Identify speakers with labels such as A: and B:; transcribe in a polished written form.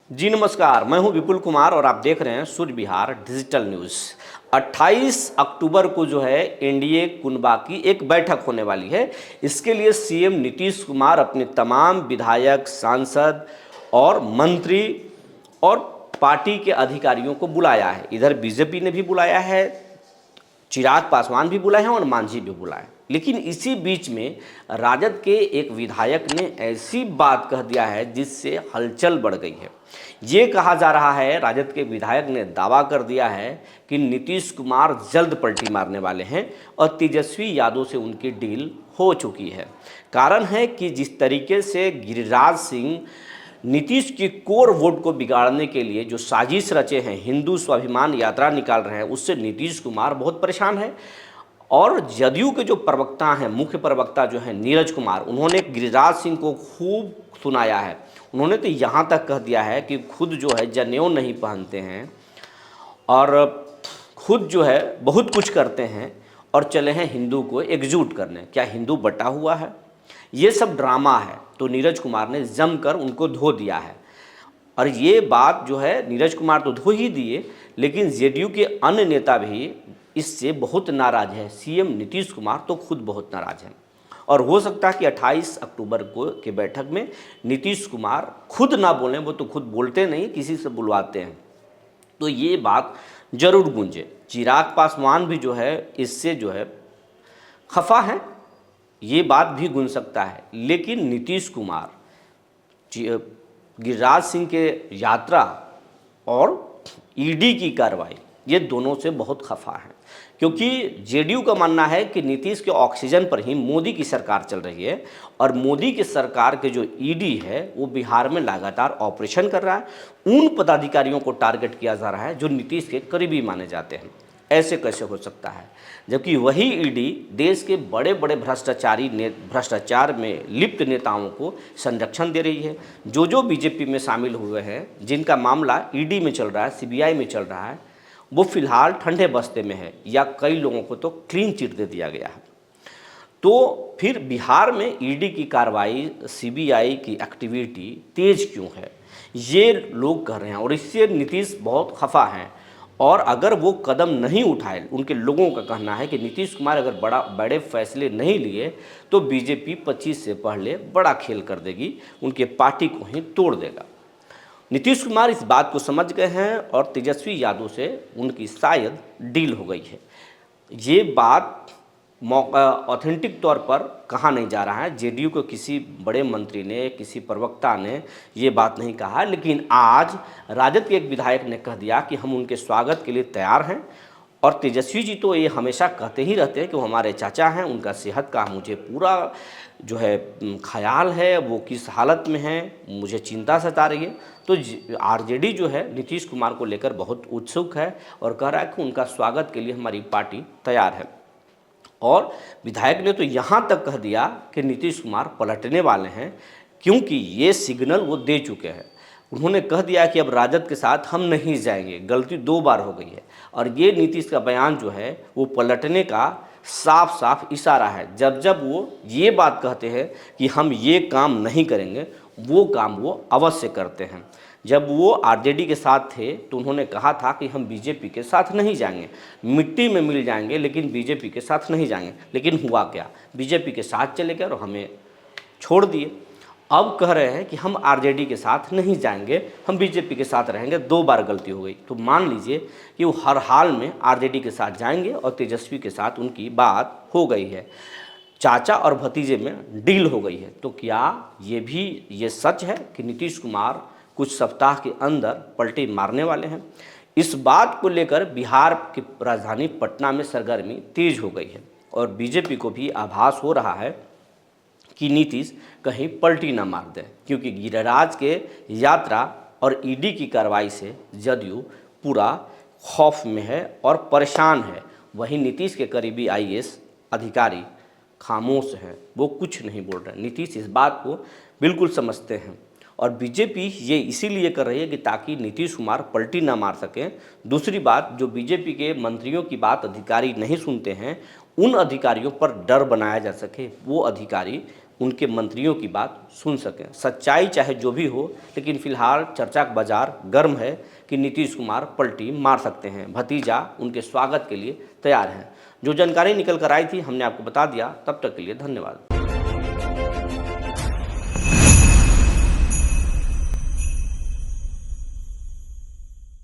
A: जी नमस्कार, मैं हूं विपुल कुमार और आप देख रहे हैं सूर्य विहार डिजिटल न्यूज़। 28 अक्टूबर को जो है एनडीए कुनबा की एक बैठक होने वाली है। इसके लिए सीएम नीतीश कुमार अपने तमाम विधायक, सांसद और मंत्री और पार्टी के अधिकारियों को बुलाया है। इधर बीजेपी ने भी बुलाया है, चिराग पासवान भी बुलाए हैं और मांझी भी बुलाए। लेकिन इसी बीच में राजद के एक विधायक ने ऐसी बात कह दिया है जिससे हलचल बढ़ गई है। ये कहा जा रहा है, राजद के विधायक ने दावा कर दिया है कि नीतीश कुमार जल्द पलटी मारने वाले हैं और तेजस्वी यादव से उनकी डील हो चुकी है। कारण है कि जिस तरीके से गिरिराज सिंह नीतीश की कोर वोट को बिगाड़ने के लिए जो साजिश रचे हैं, हिंदू स्वाभिमान यात्रा निकाल रहे हैं, उससे नीतीश कुमार बहुत परेशान है। और जदयू के जो प्रवक्ता हैं, मुख्य प्रवक्ता जो हैं नीरज कुमार, उन्होंने गिरिराज सिंह को खूब सुनाया है। उन्होंने तो यहाँ तक कह दिया है कि खुद जो है जनेऊ नहीं पहनते हैं और खुद जो है बहुत कुछ करते हैं और चले हैं हिंदू को एकजुट करने। क्या हिंदू बटा हुआ है? ये सब ड्रामा है। तो नीरज कुमार ने जमकर उनको धो दिया है। और ये बात जो है नीरज कुमार तो धो ही दिए, लेकिन जेडीयू के अन्य नेता भी इससे बहुत नाराज है। सीएम नीतीश कुमार तो खुद बहुत नाराज हैं और हो सकता है कि 28 अक्टूबर को के बैठक में नीतीश कुमार खुद ना बोलें। वो तो खुद बोलते नहीं, किसी से बुलवाते हैं। तो ये बात जरूर गूंजे। चिराग पासवान भी जो है इससे जो है खफा है, ये बात भी गूंज सकता है। लेकिन नीतीश कुमार गिरिराज सिंह के यात्रा और ईडी की कार्रवाई, ये दोनों से बहुत खफा है। क्योंकि जेडीयू का मानना है कि नीतीश के ऑक्सीजन पर ही मोदी की सरकार चल रही है और मोदी की सरकार के जो ईडी है वो बिहार में लगातार ऑपरेशन कर रहा है। उन पदाधिकारियों को टारगेट किया जा रहा है जो नीतीश के करीबी माने जाते हैं। ऐसे कैसे हो सकता है जबकि वही ईडी देश के बड़े बड़े भ्रष्टाचार में लिप्त नेताओं को संरक्षण दे रही है। जो बीजेपी में शामिल हुए हैं, जिनका मामला ईडी में चल रहा है, सीबीआई में चल रहा है, वो फिलहाल ठंडे बस्ते में है या कई लोगों को तो क्लीन चिट दे दिया गया है। तो फिर बिहार में ईडी की कार्रवाई, सीबीआई की एक्टिविटी तेज क्यों है, ये लोग कह रहे हैं और इससे नीतीश बहुत खफा हैं। और अगर वो कदम नहीं उठाए, उनके लोगों का कहना है कि नीतीश कुमार अगर बड़े फैसले नहीं लिए तो बीजेपी 25 से पहले बड़ा खेल कर देगी, उनके पार्टी को ही तोड़ देगा। नीतीश कुमार इस बात को समझ गए हैं और तेजस्वी यादव से उनकी शायद डील हो गई है। ये बात ऑथेंटिक तौर पर कहा नहीं जा रहा है। जेडीयू को किसी बड़े मंत्री ने, किसी प्रवक्ता ने ये बात नहीं कहा, लेकिन आज राजद के एक विधायक ने कह दिया कि हम उनके स्वागत के लिए तैयार हैं। और तेजस्वी जी तो ये हमेशा कहते ही रहते हैं कि वो हमारे चाचा हैं, उनका सेहत का मुझे पूरा जो है ख्याल है, वो किस हालत में है, मुझे चिंता सता रही है। तो आरजेडी जो है नीतीश कुमार को लेकर बहुत उत्सुक है और कह रहा है कि उनका स्वागत के लिए हमारी पार्टी तैयार है। और विधायक ने तो यहाँ तक कह दिया कि नीतीश कुमार पलटने वाले हैं, क्योंकि ये सिग्नल वो दे चुके हैं। उन्होंने कह दिया कि अब राजद के साथ हम नहीं जाएंगे, गलती 2 बार हो गई है। और ये नीतीश का बयान जो है वो पलटने का साफ साफ इशारा है। जब जब वो ये बात कहते हैं कि हम ये काम नहीं करेंगे, वो काम वो अवश्य करते हैं। जब वो आरजेडी के साथ थे तो उन्होंने कहा था कि हम बीजेपी के साथ नहीं जाएंगे, मिट्टी में मिल जाएंगे लेकिन बीजेपी के साथ नहीं जाएंगे। लेकिन हुआ क्या, बीजेपी के साथ चले गए और हमें छोड़ दिए। अब कह रहे हैं कि हम आरजेडी के साथ नहीं जाएंगे, हम बीजेपी के साथ रहेंगे। 2 बार गलती हो गई। तो मान लीजिए कि वो हर हाल में आरजेडी के साथ जाएंगे और तेजस्वी के साथ उनकी बात हो गई है, चाचा और भतीजे में डील हो गई है। तो क्या ये सच है कि नीतीश कुमार कुछ सप्ताह के अंदर पलटी मारने वाले हैं? इस बात को लेकर बिहार की राजधानी पटना में सरगर्मी तेज हो गई है और बीजेपी को भी आभास हो रहा है कि नीतीश कहीं पलटी ना मार दे, क्योंकि गिरिराज के यात्रा और ईडी की कार्रवाई से जदयू पूरा खौफ में है और परेशान है। वहीं नीतीश के करीबी आईएएस अधिकारी खामोश हैं, वो कुछ नहीं बोल रहे। नीतीश इस बात को बिल्कुल समझते हैं और बीजेपी ये इसीलिए कर रही है कि ताकि नीतीश कुमार पलटी ना मार सकें। दूसरी बात, जो बीजेपी के मंत्रियों की बात अधिकारी नहीं सुनते हैं, उन अधिकारियों पर डर बनाया जा सके, वो अधिकारी उनके मंत्रियों की बात सुन सकें। सच्चाई चाहे जो भी हो, लेकिन फिलहाल चर्चा का बाजार गर्म है कि नीतीश कुमार पलटी मार सकते हैं। भतीजा उनके स्वागत के लिए तैयार हैं। जो जानकारी निकल कर आई थी हमने आपको बता दिया। तब तक के लिए धन्यवाद।